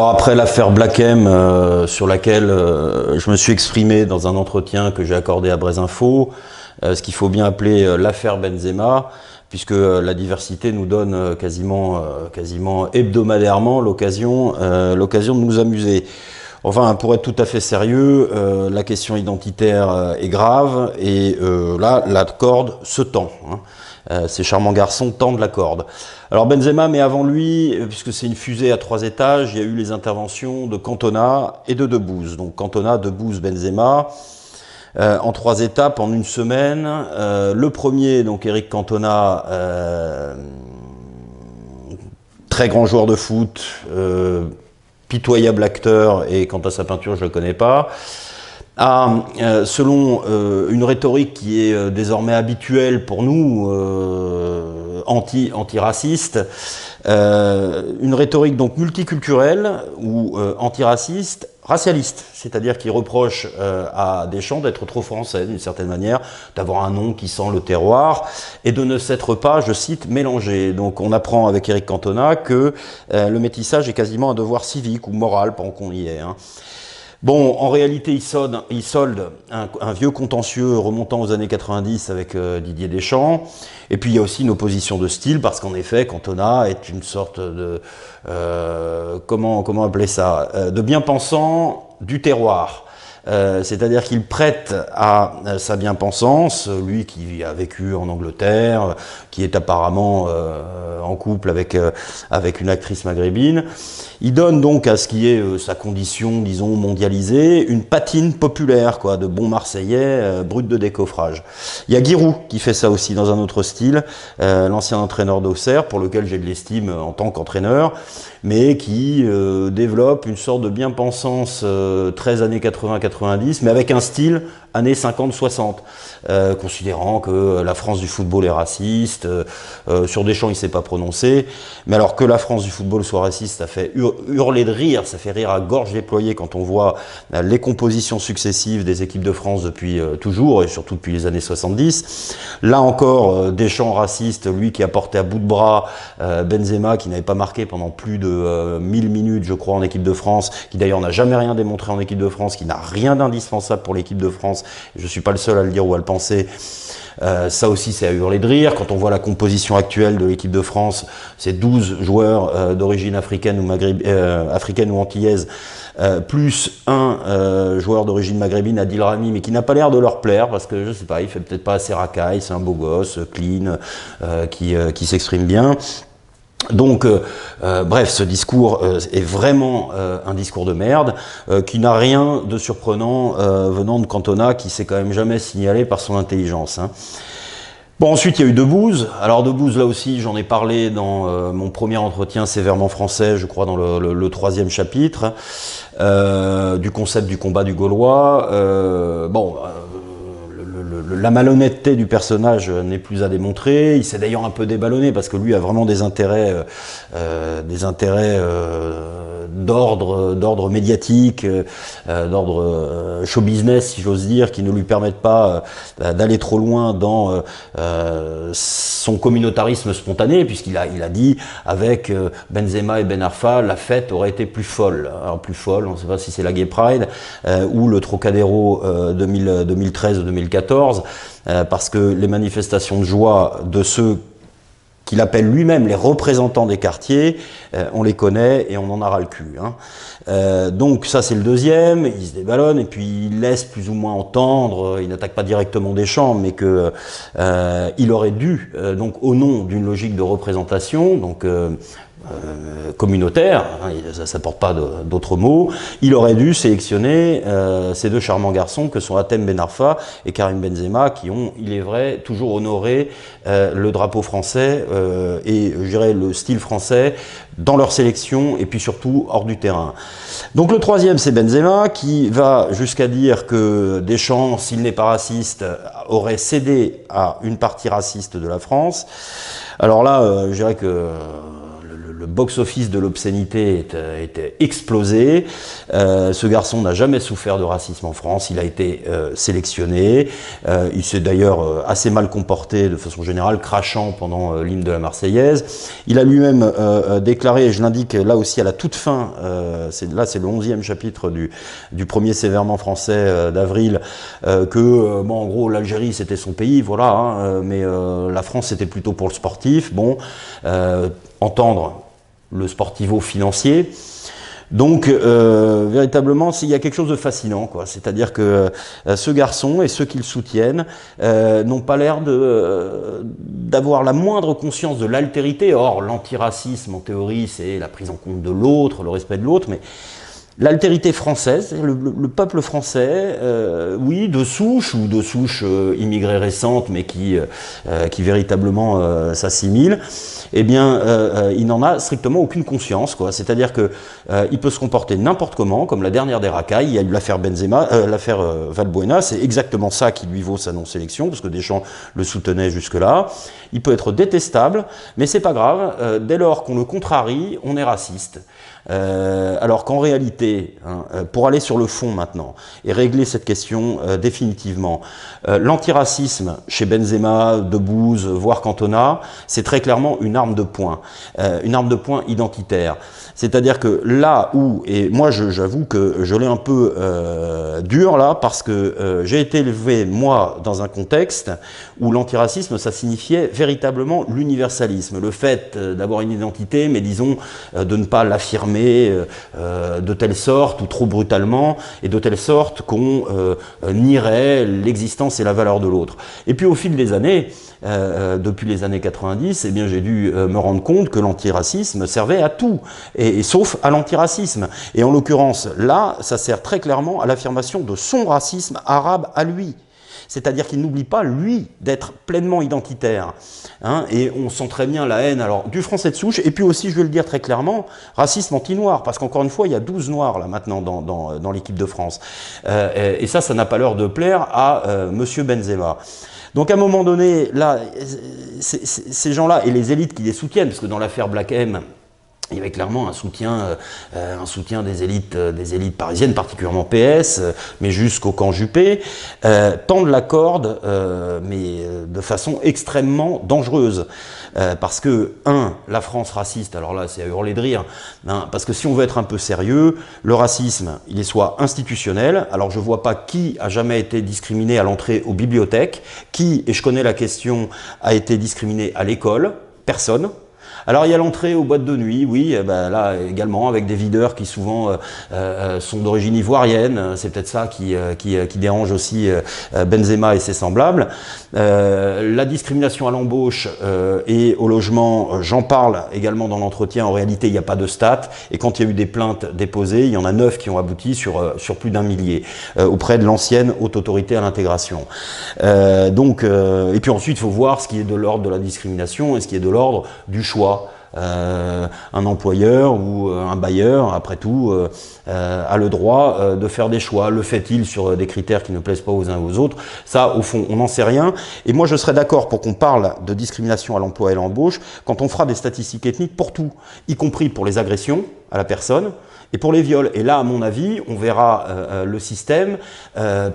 Alors après l'affaire Black M, sur laquelle je me suis exprimé dans un entretien que j'ai accordé à Brésinfo, ce qu'il faut bien appeler l'affaire Benzema, puisque la diversité nous donne quasiment hebdomadairement l'occasion de nous amuser. Enfin, pour être tout à fait sérieux, la question identitaire est grave et là, la corde se tend. Ces charmants garçons tendent la corde. Alors Benzema, mais avant lui, puisque c'est une fusée à 3 étages, il y a eu les interventions de Cantona et de Debbouze. Donc Cantona, Debbouze, Benzema, en 3 étapes, en une semaine. Le premier, donc Eric Cantona, très grand joueur de foot, pitoyable acteur, et quant à sa peinture, je ne le connais pas, selon une rhétorique qui est désormais habituelle pour nous, antiraciste, une rhétorique donc multiculturelle ou antiraciste, racialiste, c'est-à-dire qui reproche à Deschamps d'être trop français d'une certaine manière, d'avoir un nom qui sent le terroir et de ne s'être pas, je cite, mélangé. Donc on apprend avec Eric Cantona que le métissage est quasiment un devoir civique ou moral, pendant qu'on y est. Bon, en réalité, il solde un vieux contentieux remontant aux années 90 avec Didier Deschamps. Et puis, il y a aussi une opposition de style, parce qu'en effet, Cantona est une sorte de... comment appeler ça, de bien-pensant du terroir. C'est-à-dire qu'il prête à sa bien-pensance, lui qui a vécu en Angleterre, qui est apparemment en couple avec une actrice maghrébine, il donne donc à ce qui est sa condition, disons, mondialisée, une patine populaire, quoi, de bon Marseillais, brut de décoffrage. Il y a Giroud qui fait ça aussi dans un autre style, l'ancien entraîneur d'Auxerre, pour lequel j'ai de l'estime en tant qu'entraîneur, mais qui développe une sorte de bien-pensance 13 années 80-90, mais avec un style années 50-60, considérant que la France du football est raciste. Sur Deschamps, il ne s'est pas prononcé, mais alors que la France du football soit raciste, ça fait hurler de rire, ça fait rire à gorge déployée quand on voit les compositions successives des équipes de France depuis toujours, et surtout depuis les années 70. Là encore, Deschamps raciste, lui qui a porté à bout de bras Benzema, qui n'avait pas marqué pendant plus de 1000 minutes, je crois, en équipe de France, qui d'ailleurs n'a jamais rien démontré en équipe de France, qui n'a rien d'indispensable pour l'équipe de France. Je ne suis pas le seul à le dire ou à le penser. Ça aussi, c'est à hurler de rire. Quand on voit la composition actuelle de l'équipe de France, c'est 12 joueurs d'origine africaine ou antillaise, plus un joueur d'origine maghrébine, Adil Rami, mais qui n'a pas l'air de leur plaire, parce que, je sais pas, il fait peut-être pas assez racaille, c'est un beau gosse, clean, qui s'exprime bien. Donc, bref, ce discours est vraiment un discours de merde, qui n'a rien de surprenant venant de Cantona, qui s'est quand même jamais signalé par son intelligence. Bon, ensuite, il y a eu Debbouze. Alors, Debbouze, là aussi, j'en ai parlé dans mon premier entretien sévèrement français, je crois, dans le 3e chapitre, du concept du combat du Gaulois. La malhonnêteté du personnage n'est plus à démontrer. Il s'est d'ailleurs un peu déballonné parce que lui a vraiment des intérêts d'ordre médiatique, d'ordre show business, si j'ose dire, qui ne lui permettent pas d'aller trop loin dans son communautarisme spontané, puisqu'il a dit avec Benzema et Ben Arfa, la fête aurait été plus folle. Alors plus folle, on ne sait pas si c'est la Gay Pride ou le Trocadéro 2013 ou 2014. Parce que les manifestations de joie de ceux qu'il appelle lui-même les représentants des quartiers, on les connaît et on en a ras le cul. Donc ça c'est le deuxième, il se déballonne et puis il laisse plus ou moins entendre, il n'attaque pas directement Deschamps, mais que il aurait dû, donc au nom d'une logique de représentation, donc communautaire, ça ne porte pas d'autres mots, il aurait dû sélectionner ces deux charmants garçons que sont Hatem Ben Arfa et Karim Benzema, qui ont, il est vrai, toujours honoré le drapeau français et je dirais le style français dans leur sélection et puis surtout hors du terrain. Donc le troisième, c'est Benzema, qui va jusqu'à dire que Deschamps, s'il n'est pas raciste, aurait cédé à une partie raciste de la France. Alors là, je dirais que le box-office de l'obscénité était explosé. Ce garçon n'a jamais souffert de racisme en France, il a été sélectionné. Il s'est d'ailleurs assez mal comporté de façon générale, crachant pendant l'hymne de la Marseillaise. Il a lui-même déclaré, et je l'indique là aussi à la toute fin, c'est le 11e chapitre du premier sévèrement français d'avril, que bon, en gros l'Algérie c'était son pays, voilà, hein, mais la France c'était plutôt pour le sportif. Bon, entendre le sportivo-financier. Donc, véritablement, il y a quelque chose de fascinant, quoi. C'est-à-dire que ce garçon et ceux qui le soutiennent n'ont pas l'air d'avoir la moindre conscience de l'altérité. Or, l'antiracisme, en théorie, c'est la prise en compte de l'autre, le respect de l'autre, mais l'altérité française, le peuple français, oui, de souche ou de souche immigrée récente, mais qui véritablement s'assimile, eh bien, il n'en a strictement aucune conscience, quoi. C'est-à-dire que il peut se comporter n'importe comment, comme la dernière des racailles. Il y a eu l'affaire Benzema, l'affaire Valbuena, c'est exactement ça qui lui vaut sa non-sélection, parce que Deschamps le soutenait jusque-là. Il peut être détestable, mais c'est pas grave. Dès lors qu'on le contrarie, on est raciste. Alors qu'en réalité, hein, pour aller sur le fond maintenant et régler cette question définitivement, l'antiracisme chez Benzema, Debbouze, voire Cantona, c'est très clairement une arme de poing identitaire. C'est-à-dire que là où, et moi j'avoue que je l'ai un peu dur là, parce que j'ai été élevé, moi, dans un contexte où l'antiracisme, ça signifiait véritablement l'universalisme, le fait d'avoir une identité, mais disons de ne pas l'affirmer de telle sorte ou trop brutalement, et de telle sorte qu'on nierait l'existence et la valeur de l'autre. Et puis au fil des années, depuis les années 90, eh bien, j'ai dû me rendre compte que l'antiracisme servait à tout, et sauf à l'antiracisme. Et en l'occurrence, là, ça sert très clairement à l'affirmation de son racisme arabe à lui. C'est-à-dire qu'il n'oublie pas, lui, d'être pleinement identitaire. Hein, et on sent très bien la haine alors, du français de souche, et puis aussi, je vais le dire très clairement, racisme anti-noir, parce qu'encore une fois, il y a 12 noirs là maintenant dans l'équipe de France. Et ça n'a pas l'air de plaire à Monsieur Benzema. Donc à un moment donné, là, ces gens-là, et les élites qui les soutiennent, parce que dans l'affaire Black M, il y avait clairement un soutien des élites parisiennes, particulièrement PS, mais jusqu'au camp Juppé, tendent la corde, mais de façon extrêmement dangereuse. Parce que, la France raciste, alors là c'est à hurler de rire, hein, parce que si on veut être un peu sérieux, le racisme, il est soit institutionnel, alors je vois pas qui a jamais été discriminé à l'entrée aux bibliothèques, qui, et je connais la question, a été discriminé à l'école, personne. Alors il y a l'entrée aux boîtes de nuit, oui, ben là également avec des videurs qui souvent sont d'origine ivoirienne, c'est peut-être ça qui dérange aussi Benzema et ses semblables. La discrimination à l'embauche et au logement, j'en parle également dans l'entretien, en réalité il n'y a pas de stats, et quand il y a eu des plaintes déposées, il y en a 9 qui ont abouti sur plus d'un millier, auprès de l'ancienne haute autorité à l'intégration. Et puis ensuite il faut voir ce qui est de l'ordre de la discrimination et ce qui est de l'ordre du choix. Un employeur ou un bailleur, après tout, a le droit de faire des choix. Le fait-il sur des critères qui ne plaisent pas aux uns ou aux autres? Ça, au fond, on n'en sait rien. Et moi, je serais d'accord pour qu'on parle de discrimination à l'emploi et à l'embauche quand on fera des statistiques ethniques pour tout, y compris pour les agressions à la personne et pour les viols. Et là, à mon avis, on verra le système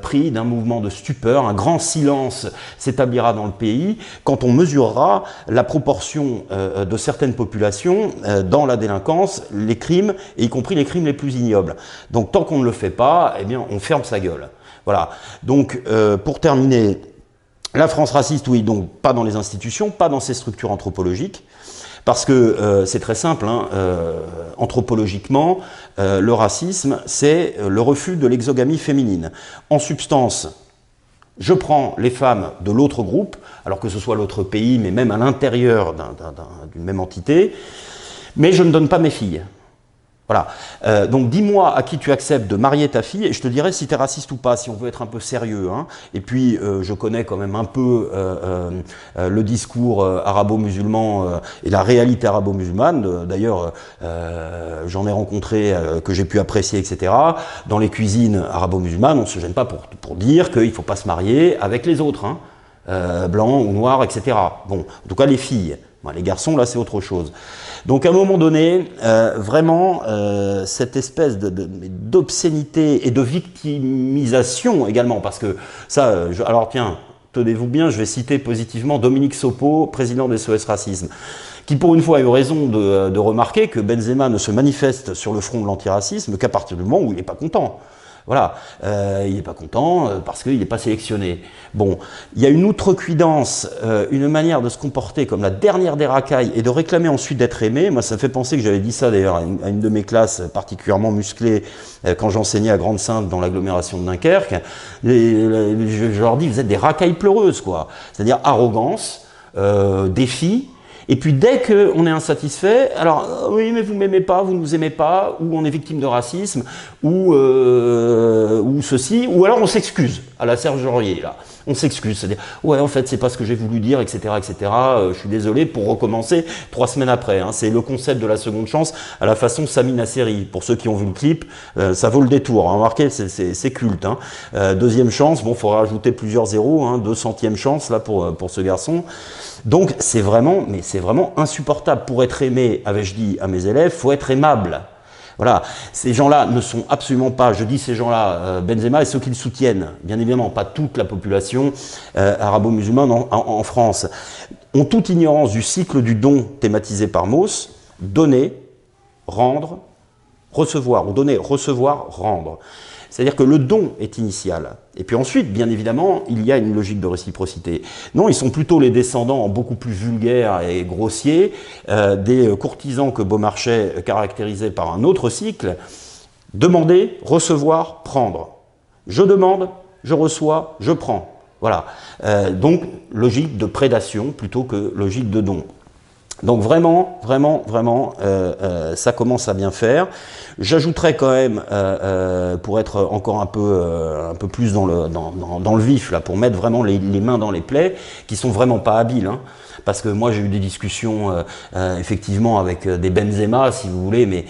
pris d'un mouvement de stupeur, un grand silence s'établira dans le pays quand on mesurera la proportion de certaines populations dans la délinquance, les crimes, et y compris les crimes les plus ignobles. Donc tant qu'on ne le fait pas, eh bien, on ferme sa gueule. Voilà. Donc, pour terminer, la France raciste, oui, donc pas dans les institutions, pas dans ses structures anthropologiques, parce que c'est très simple, hein, anthropologiquement, le racisme, c'est le refus de l'exogamie féminine. En substance, je prends les femmes de l'autre groupe, alors que ce soit l'autre pays, mais même à l'intérieur d'une même entité, mais je ne donne pas mes filles. Voilà. Donc dis-moi à qui tu acceptes de marier ta fille et je te dirai si tu es raciste ou pas, si on veut être un peu sérieux. Hein. Et puis je connais quand même un peu le discours arabo-musulman et la réalité arabo-musulmane. D'ailleurs, j'en ai rencontré que j'ai pu apprécier, etc. Dans les cuisines arabo-musulmanes, on ne se gêne pas pour dire qu'il ne faut pas se marier avec les autres, hein, blancs ou noirs, etc. Bon, en tout cas les filles. Les garçons, là, c'est autre chose. Donc, à un moment donné, vraiment, cette espèce d'obscénité et de victimisation également, parce que ça, alors tiens, tenez-vous bien, je vais citer positivement Dominique Sopo, président des SOS Racisme, qui pour une fois a eu raison de remarquer que Benzema ne se manifeste sur le front de l'antiracisme qu'à partir du moment où il n'est pas content. Voilà, il n'est pas content parce qu'il n'est pas sélectionné. Bon, il y a une outrecuidance, une manière de se comporter comme la dernière des racailles et de réclamer ensuite d'être aimé. Moi, ça me fait penser que j'avais dit ça d'ailleurs à une de mes classes particulièrement musclées quand j'enseignais à Grande-Sainte dans l'agglomération de Dunkerque. Je leur dis, vous êtes des racailles pleureuses, quoi. C'est-à-dire arrogance, défi. Et puis dès qu'on est insatisfait, alors oui mais vous m'aimez pas, vous ne nous aimez pas, ou on est victime de racisme, ou ceci, ou alors on s'excuse à la Serge Aurier là. On s'excuse, c'est-à-dire ouais en fait c'est pas ce que j'ai voulu dire, etc. etc. Je suis désolé pour recommencer 3 semaines après. Hein. C'est le concept de la seconde chance à la façon Sami Nasseri. Pour ceux qui ont vu le clip, ça vaut le détour. Hein. Remarquez, c'est culte. Hein. Deuxième chance, bon, il faudra ajouter plusieurs zéros, hein, 200e chance là pour ce garçon. Donc c'est vraiment insupportable. Pour être aimé, avais-je dit à mes élèves, faut être aimable. Voilà, ces gens-là ne sont absolument pas, je dis ces gens-là, Benzema et ceux qui le soutiennent, bien évidemment, pas toute la population arabo-musulmane en France, ont toute ignorance du cycle du don thématisé par Mauss, donner, rendre, recevoir, ou donner, recevoir, rendre. C'est-à-dire que le don est initial. Et puis ensuite, bien évidemment, il y a une logique de réciprocité. Non, ils sont plutôt les descendants beaucoup plus vulgaires et grossiers des courtisans que Beaumarchais caractérisait par un autre cycle. Demander, recevoir, prendre. Je demande, je reçois, je prends. Voilà. Donc, logique de prédation plutôt que logique de don. Donc vraiment, ça commence à bien faire. J'ajouterais quand même, pour être encore un peu plus dans le vif, là, pour mettre vraiment les mains dans les plaies, qui sont vraiment pas habiles. Hein, parce que moi j'ai eu des discussions effectivement avec des Benzema, si vous voulez, mais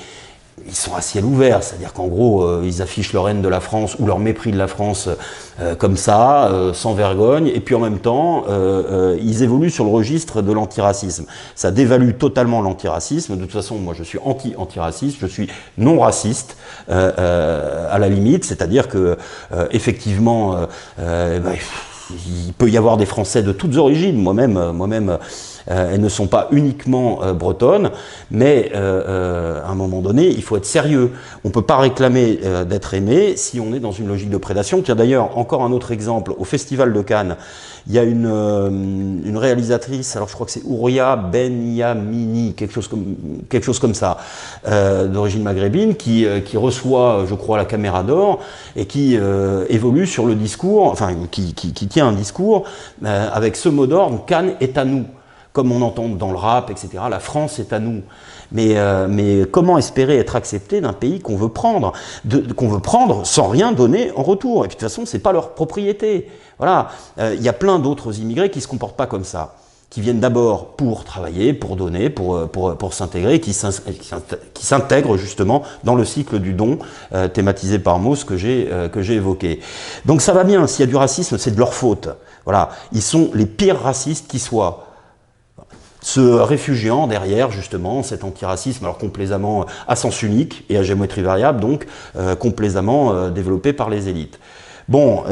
ils sont à ciel ouvert, c'est-à-dire qu'en gros, ils affichent leur haine de la France ou leur mépris de la France comme ça, sans vergogne, et puis en même temps, ils évoluent sur le registre de l'antiracisme. Ça dévalue totalement l'antiracisme. De toute façon, moi je suis anti-antiraciste, je suis non raciste, à la limite, c'est-à-dire que effectivement, il peut y avoir des Français de toutes origines, moi-même, elles ne sont pas uniquement bretonnes, mais à un moment donné, il faut être sérieux. On ne peut pas réclamer d'être aimé si on est dans une logique de prédation. Tiens d'ailleurs, encore un autre exemple, au Festival de Cannes, il y a une réalisatrice, alors je crois que c'est Ouria Benyamini, quelque chose comme ça, d'origine maghrébine, qui reçoit, je crois, la Caméra d'Or, et qui évolue sur le discours, enfin, qui tient un discours avec ce mot d'ordre, Cannes est à nous. Comme on entend dans le rap, etc., la France est à nous. Mais comment espérer être accepté d'un pays qu'on veut prendre sans rien donner en retour? Et puis de toute façon, c'est pas leur propriété. Voilà. Il y a plein d'autres immigrés qui se comportent pas comme ça, qui viennent d'abord pour travailler, pour donner, pour s'intégrer, qui s'intègrent justement dans le cycle du don thématisé par Mauss que j'ai évoqué. Donc ça va bien. S'il y a du racisme, c'est de leur faute. Voilà. Ils sont les pires racistes qui soient. Se réfugiant derrière justement cet antiracisme, alors complaisamment à sens unique et à géométrie variable, donc complaisamment développé par les élites. Bon,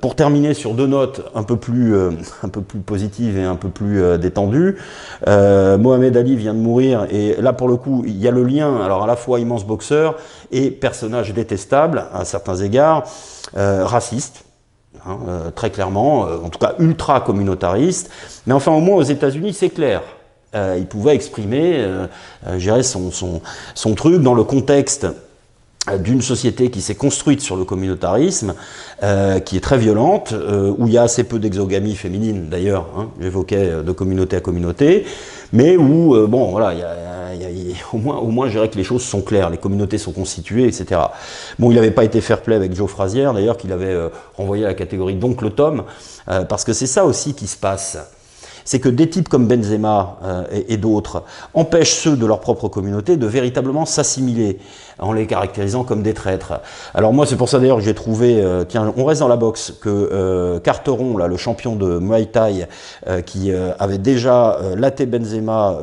pour terminer sur 2 notes un peu plus positives et un peu plus détendues, Mohamed Ali vient de mourir et là pour le coup il y a le lien, alors à la fois immense boxeur et personnage détestable à certains égards, raciste. Hein, très clairement, en tout cas ultra communautariste, mais enfin au moins aux États-Unis c'est clair. Il pouvait exprimer, son truc dans le contexte d'une société qui s'est construite sur le communautarisme, qui est très violente, où il y a assez peu d'exogamie féminine d'ailleurs, hein, j'évoquais de communauté à communauté, mais où, bon voilà, au moins je dirais que les choses sont claires, les communautés sont constituées, etc. Bon, il n'avait pas été fair-play avec Joe Frazier, d'ailleurs, qu'il avait renvoyé à la catégorie d'oncle Tom, parce que c'est ça aussi qui se passe. c'est que des types comme Benzema et d'autres empêchent ceux de leur propre communauté de véritablement s'assimiler en les caractérisant comme des traîtres. Alors moi, c'est pour ça d'ailleurs que j'ai trouvé, tiens, on reste dans la boxe, que Carteron, là, le champion de Muay Thai, qui avait déjà laté Benzema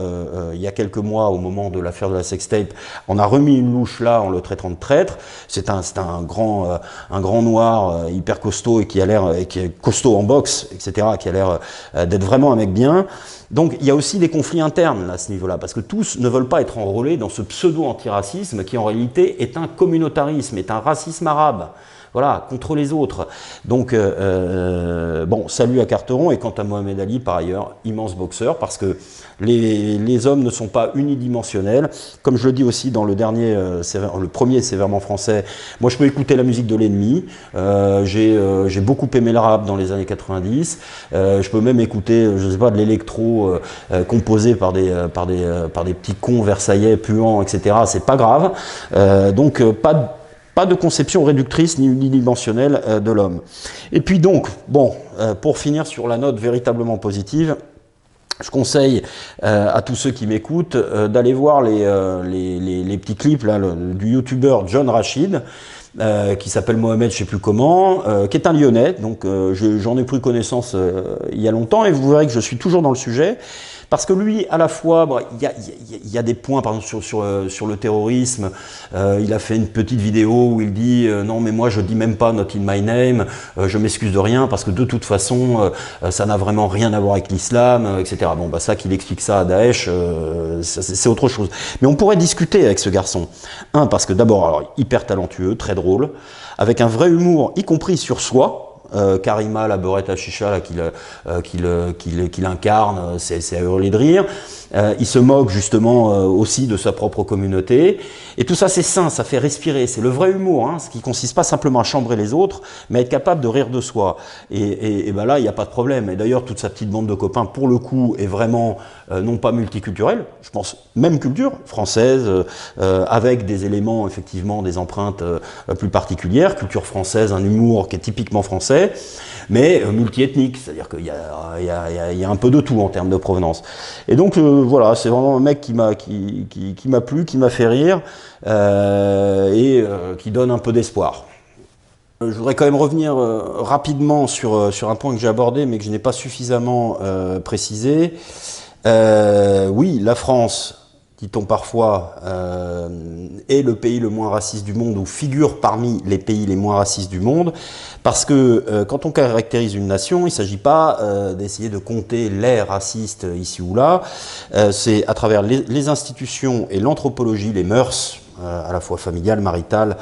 il y a quelques mois au moment de l'affaire de la sextape, en a remis une louche là en le traitant de traître. C'est un grand noir hyper costaud et qui a l'air, qui est costaud en boxe, etc., qui a l'air d'être vraiment un mec bien. Donc il y a aussi des conflits internes là, à ce niveau-là, parce que tous ne veulent pas être enrôlés dans ce pseudo-antiracisme qui en réalité est un communautarisme, est un racisme arabe. Voilà, contre les autres. Donc, bon, salut à Carteron, et quant à Mohamed Ali, par ailleurs, immense boxeur, parce que les hommes ne sont pas unidimensionnels. Comme je le dis aussi dans le dernier, le premier sévèrement français, moi je peux écouter la musique de l'ennemi, j'ai beaucoup aimé le rap dans les années 90, je peux même écouter, je sais pas, de l'électro composé par des petits cons versaillais puants, etc. C'est pas grave. Donc, pas de conception réductrice ni unidimensionnelle de l'homme. Et puis donc, bon, pour finir sur la note véritablement positive, je conseille à tous ceux qui m'écoutent d'aller voir les petits clips là, du youtubeur John Rachid, qui s'appelle Mohamed, je sais plus comment, qui est un Lyonnais, donc j'en ai pris connaissance il y a longtemps, et vous verrez que je suis toujours dans le sujet. Parce que lui, à la fois, il y a des points, par exemple, sur le terrorisme. Il a fait une petite vidéo où il dit non, mais moi, je dis même pas not in my name, je m'excuse de rien, parce que de toute façon, ça n'a vraiment rien à voir avec l'islam, etc. Bon, bah ça, qu'il explique ça à Daesh, c'est autre chose. Mais on pourrait discuter avec ce garçon. Parce que d'abord, alors, hyper talentueux, très drôle, avec un vrai humour, y compris sur soi. Karima, la beurette à chicha qu'il incarne, c'est à hurler de rire. Il se moque justement aussi de sa propre communauté. Et tout ça, c'est sain, ça fait respirer. C'est le vrai humour, hein, ce qui consiste pas simplement à chambrer les autres, mais être capable de rire de soi. Et ben là, il n'y a pas de problème. Et d'ailleurs, toute sa petite bande de copains, pour le coup, est vraiment non pas multiculturelle, je pense même culture française, avec des éléments, effectivement, des empreintes plus particulières. Culture française, un humour qui est typiquement français, mais multiethnique, c'est-à-dire qu'il y a un peu de tout en termes de provenance. Et donc voilà, c'est vraiment un mec qui m'a plu, qui m'a fait rire, et qui donne un peu d'espoir. Je voudrais quand même revenir rapidement sur un point que j'ai abordé, mais que je n'ai pas suffisamment précisé. Oui, la France, dit-on parfois, est le pays le moins raciste du monde, ou figure parmi les pays les moins racistes du monde, parce que quand on caractérise une nation, il ne s'agit pas d'essayer de compter les racistes ici ou là, c'est à travers les institutions et l'anthropologie, les mœurs, à la fois familiale, maritale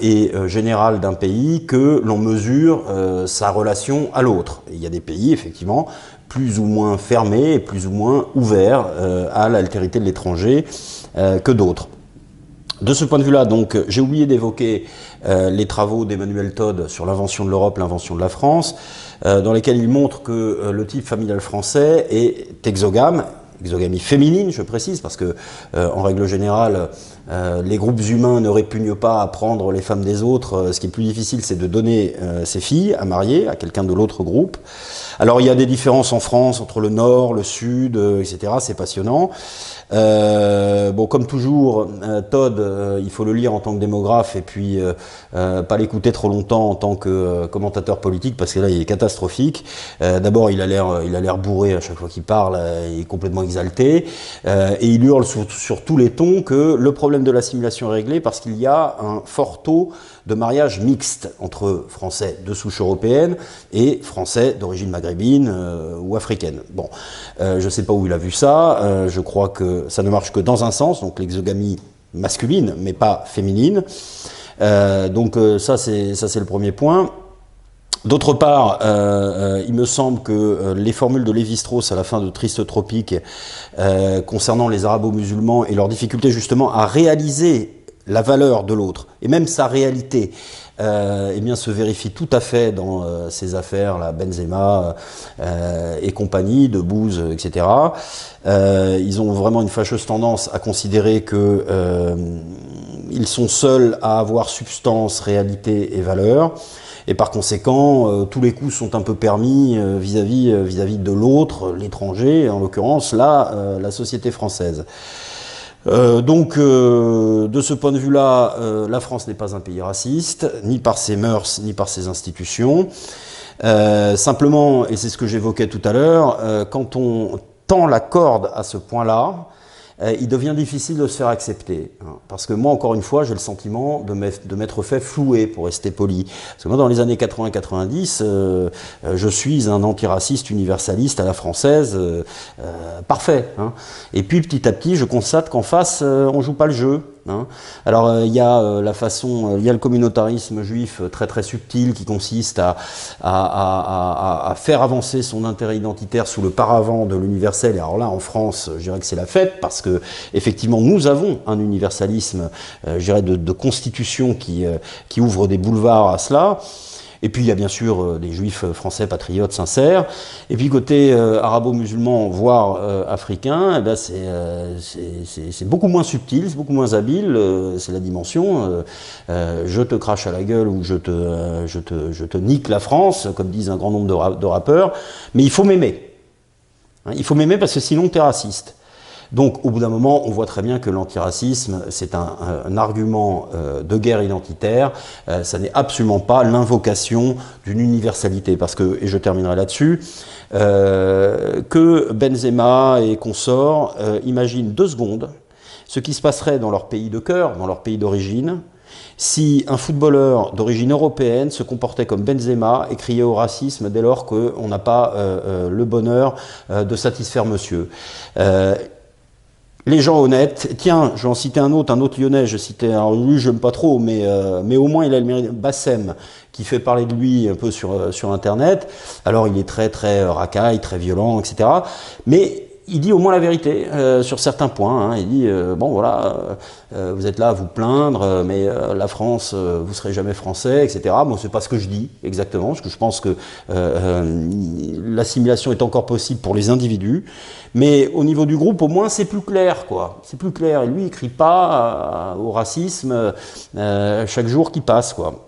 et générale d'un pays, que l'on mesure sa relation à l'autre. Il y a des pays, effectivement, plus ou moins fermés et plus ou moins ouverts à l'altérité de l'étranger que d'autres. De ce point de vue-là, donc, j'ai oublié d'évoquer les travaux d'Emmanuel Todd sur l'invention de l'Europe, l'invention de la France, dans lesquels il montre que le type familial français est exogame, exogamie féminine, je précise, parce que en règle générale, les groupes humains ne répugnent pas à prendre les femmes des autres. Ce qui est plus difficile, c'est de donner ses filles à marier à quelqu'un de l'autre groupe. Alors il y a des différences en France entre le Nord, le Sud, etc. C'est passionnant. Bon, comme toujours, Todd, il faut le lire en tant que démographe et puis pas l'écouter trop longtemps en tant que commentateur politique, parce que là il est catastrophique. D'abord il a l'air bourré à chaque fois qu'il parle, il est complètement exalté, et il hurle sur tous les tons que le problème de l'assimilation est réglé parce qu'il y a un fort taux de mariage mixte entre Français de souche européenne et Français d'origine maghrébine ou africaine. Bon, je ne sais pas où il a vu ça, je crois que ça ne marche que dans un sens, donc l'exogamie masculine, mais pas féminine. Donc ça c'est le premier point. D'autre part, il me semble que les formules de Lévi-Strauss à la fin de Triste Tropique concernant les arabo-musulmans et leur difficulté justement à réaliser la valeur de l'autre, et même sa réalité, eh bien, se vérifie tout à fait dans ces affaires, là, Benzema et compagnie, de Bouze, etc. Ils ont vraiment une fâcheuse tendance à considérer que ils sont seuls à avoir substance, réalité et valeur. et par conséquent, tous les coups sont un peu permis vis-à-vis de l'autre, l'étranger, en l'occurrence là, la société française. De ce point de vue-là, la France n'est pas un pays raciste, ni par ses mœurs, ni par ses institutions. Simplement, et c'est ce que j'évoquais tout à l'heure, quand on tend la corde à ce point-là, il devient difficile de se faire accepter. Parce que moi, encore une fois, j'ai le sentiment de m'être fait flouer, pour rester poli. Parce que moi, dans les années 80-90, je suis un antiraciste universaliste à la française, parfait. Et puis, petit à petit, je constate qu'en face, on joue pas le jeu. Alors il y a il y a le communautarisme juif très très subtil qui consiste à faire avancer son intérêt identitaire sous le paravent de l'universel. Et alors là, en France, je dirais que c'est la fête parce que effectivement, nous avons un universalisme, je dirais de constitution qui ouvre des boulevards à cela. Et puis il y a bien sûr des juifs français patriotes sincères. Et puis côté arabo-musulman, voire africain, eh ben c'est beaucoup moins subtil, c'est beaucoup moins habile. C'est la dimension. Je te crache à la gueule ou je te nique la France, comme disent un grand nombre de rappeurs. Mais il faut m'aimer. Il faut m'aimer parce que sinon t'es raciste. Donc, au bout d'un moment, on voit très bien que l'antiracisme, c'est un argument de guerre identitaire. Ça n'est absolument pas l'invocation d'une universalité. Parce que, et je terminerai là-dessus, que Benzema et consorts imaginent 2 secondes ce qui se passerait dans leur pays de cœur, dans leur pays d'origine, si un footballeur d'origine européenne se comportait comme Benzema et criait au racisme dès lors qu'on n'a pas le bonheur de satisfaire monsieur. Les gens honnêtes, tiens, je vais en citer un autre lyonnais, je citais, alors lui je n'aime pas trop, mais au moins il a le mérite, Bassem, qui fait parler de lui un peu sur Internet. Alors il est très très racaille, très violent, etc. Mais il dit au moins la vérité sur certains points. Il dit bon voilà, vous êtes là à vous plaindre, mais la France, vous serez jamais français, etc. Bon, c'est pas ce que je dis exactement, parce que je pense que l'assimilation est encore possible pour les individus, mais au niveau du groupe, au moins c'est plus clair, quoi. C'est plus clair. Et lui, il crie pas au racisme chaque jour qui passe, quoi.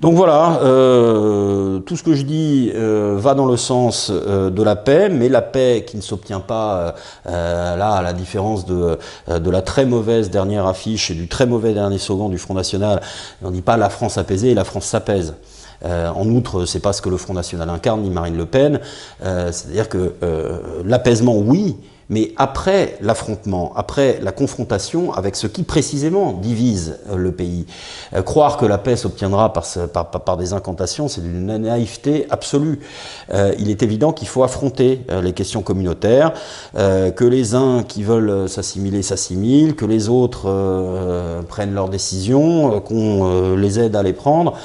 Donc voilà, tout ce que je dis va dans le sens de la paix, mais la paix qui ne s'obtient pas, là, à la différence de la très mauvaise dernière affiche et du très mauvais dernier slogan du Front National, on ne dit pas la France apaisée, la France s'apaise. En outre, c'est pas ce que le Front National incarne, ni Marine Le Pen, c'est-à-dire que l'apaisement, oui, mais après l'affrontement, après la confrontation avec ce qui précisément divise le pays. Croire que la paix s'obtiendra par des incantations, c'est d'une naïveté absolue. Il est évident qu'il faut affronter les questions communautaires, que les uns qui veulent s'assimiler s'assimilent, que les autres prennent leurs décisions, qu'on les aide à les prendre.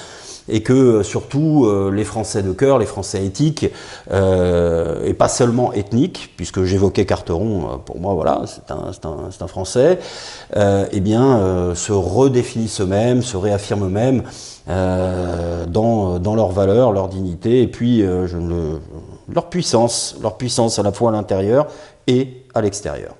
Et que surtout les Français de cœur, les Français éthiques, et pas seulement ethniques, puisque j'évoquais Carteron, pour moi voilà, c'est un Français, eh bien se redéfinissent eux-mêmes, se réaffirment eux-mêmes dans leurs valeurs, leur dignité, et puis leur puissance à la fois à l'intérieur et à l'extérieur.